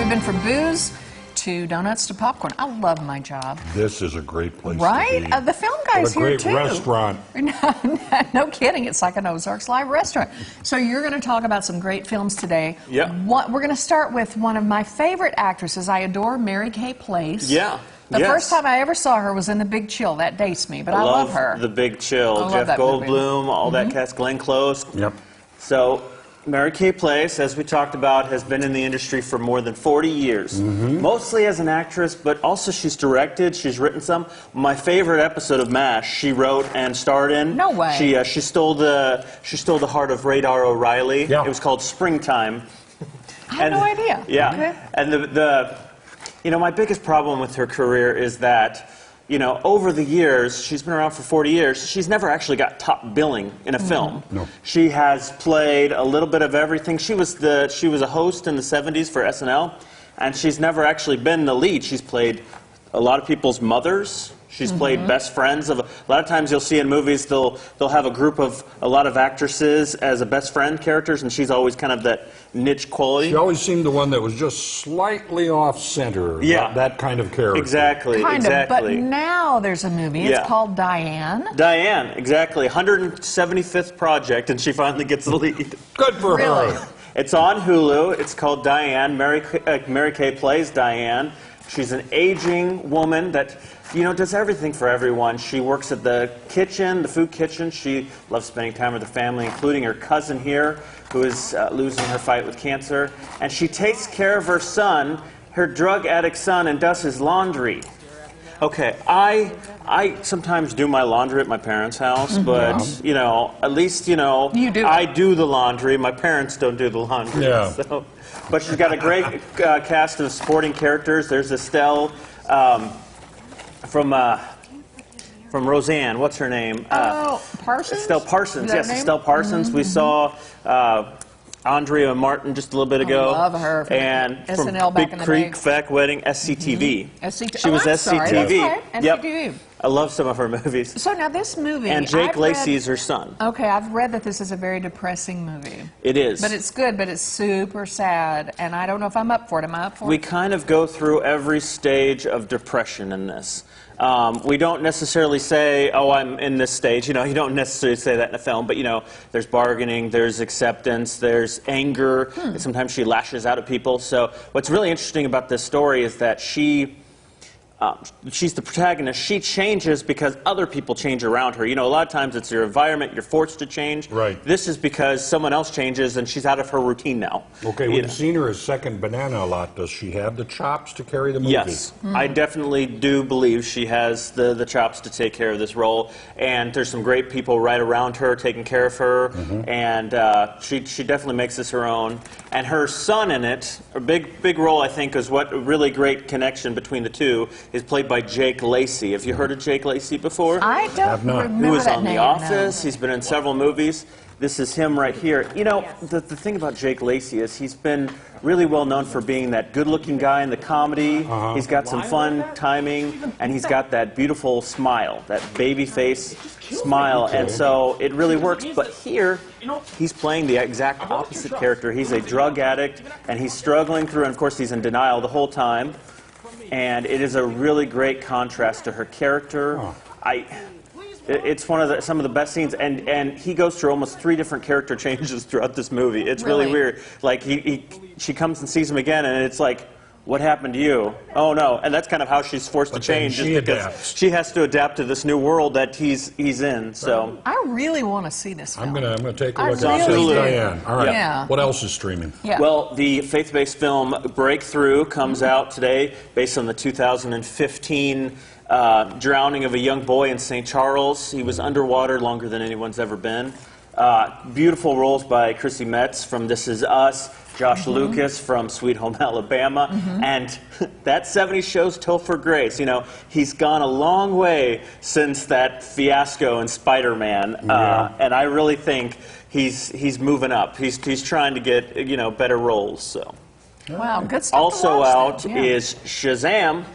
We've been from booze to donuts to popcorn. I love my job. This is a great place right? to be. The film guy's here too. What a great restaurant. No kidding. It's like an Ozarks live restaurant. So you're going to talk about some great films today. Yeah. We're going to start with one of my favorite actresses. I adore Mary Kay Place. Yeah. The first time I ever saw her was in The Big Chill. That dates me, but I love her. The Big Chill. I love Jeff that movie. Goldblum, all that cast, Glenn Close. Yep. So, Mary Kay Place, as we talked about, has been in the industry for more than 40 years. Mostly as an actress, but also she's directed, she's written some. My favorite episode of MASH, she wrote and starred in. No way. She stole the heart of Radar O'Reilly. Yeah. It was called Springtime. I had no idea. Yeah. Okay. And you know, my biggest problem with her career is that, you know, over the years, she's been around for 40 years, she's never actually got top billing in a film. No. She has played a little bit of everything. She was a host in the 70s for SNL, and she's never actually been the lead. She's played a lot of people's mothers. She's played best friends of a lot of times you'll see in movies they'll have a group of a lot of actresses as a best friend characters, and she's always kind of that niche quality. She always seemed the one that was just slightly off center. Yeah. That kind of character. Exactly. Kind of, but exactly. now there's a movie. It's Yeah. called Diane. Diane, exactly. 175th project, and she finally gets the lead. Good for Really? her. It's on Hulu. It's called Diane. Mary Kay plays Diane. She's an aging woman that, you know, does everything for everyone. She works at the kitchen, the food kitchen. She loves spending time with her family, including her cousin here, who is losing her fight with cancer. And she takes care of her son, her drug addict son, and does his laundry. Okay, I sometimes do my laundry at my parents' house, but, you know, at least, you know, You do. I do the laundry. My parents don't do the laundry. Yeah. So, but she's got a great cast of supporting characters. There's Estelle from Roseanne. What's her name? Parsons? Estelle Parsons. Is that Yes, her name? Estelle Parsons. We saw Andrea Martin just a little bit ago. love her. And from SNL back Big in the Creek, day. Fact Wedding, SCTV. SCTV. She was I'm sorry, SCTV. that's right, Yep. SCTV. I love some of her movies. So now this movie... And Jake I've Lacey is read, her son. Okay, I've read that this is a very depressing movie. It is. But it's good, but it's super sad, and I don't know if I'm up for it. Am I up for We it? kind of go through every stage of depression in this. We don't necessarily say, oh, I'm in this stage. You know, you don't necessarily say that in a film, but, you know, there's bargaining, there's acceptance, there's anger. Sometimes she lashes out at people. So what's really interesting about this story is that she's the protagonist. She changes because other people change around her. You know, a lot of times it's your environment, you're forced to change. Right. This is because someone else changes and she's out of her routine now. Okay, You we've know. seen her as second banana a lot. Does she have the chops to carry the movie? Yes, I definitely do believe she has the chops to take care of this role, and there's some great people right around her taking care of her, and she definitely makes this her own. And her son in it, a big role I think is what a really great connection between the two is played by Jake Lacey. Have you heard of Jake Lacey before? I Have don't not. remember Who was that on name, The Office. no. He's been in several movies. This is him right here. You know, the thing about Jake Lacey is he's been really well known for being that good-looking guy in the comedy. He's got some fun timing, and he's got that beautiful smile, that baby face smile, and so it really works. But here, he's playing the exact opposite character. He's a drug addict, and he's struggling through, and of course he's in denial the whole time. And it is a really great contrast to her character. It's some of the best scenes, and he goes through almost 3 different character changes throughout this movie. It's really weird. Like she comes and sees him again, and it's like, what happened to you? Oh no! And that's kind of how she's forced to change, she is because adapts. she has to adapt to this new world that he's in. So I really want to see this film. I'm gonna take a I look at really this. do. Diane. All right. Yeah. What else is streaming? Yeah. Well, the faith-based film Breakthrough comes out today based on the 2015 drowning of a young boy in St. Charles. He was underwater longer than anyone's ever been. Beautiful roles by Chrissy Metz from This Is Us, Josh Lucas from Sweet Home Alabama, and that 70s show's Topher Grace. You know, he's gone a long way since that fiasco in Spider-Man, and I really think he's moving up. He's trying to get, you know, better roles. So. Wow, good stuff to Also watch out then. Yeah. is Shazam.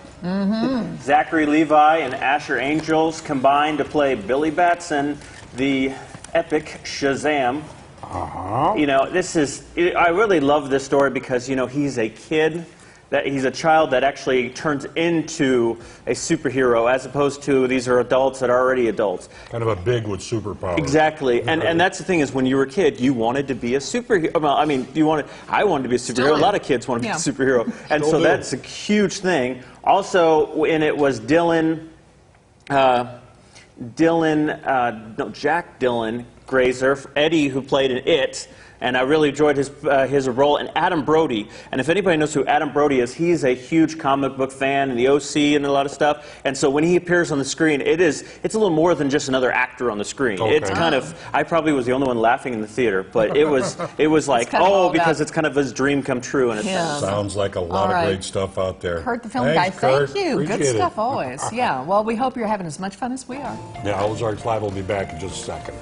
Zachary Levi and Asher Angels combined to play Billy Batson, the epic Shazam. You know, I really love this story because, you know, he's a kid that he's a child that actually turns into a superhero, as opposed to these are adults that are already adults. Kind of a big with superpowers. Exactly, and that's the thing is when you were a kid, you wanted to be a superhero. Well, I mean, I wanted to be a superhero. A lot of kids want to be a superhero, and Still so do. that's a huge thing. Also, and it was Jack Dylan Grazer, Eddie, who played in It, and I really enjoyed his role, and Adam Brody. And if anybody knows who Adam Brody is, he's a huge comic book fan, and the OC and a lot of stuff. And so when he appears on the screen, it's a little more than just another actor on the screen. Okay. It's kind of, I probably was the only one laughing in the theater, but it was like, kind of all because about- it's kind of his dream come true in a sense. Sounds like a lot of great stuff out there. Curt the Film Thanks, Guy, Curt. thank you. Good Appreciate stuff it. always. Yeah, well, we hope you're having as much fun as we are. Yeah, Ozarks Live will be back in just a second.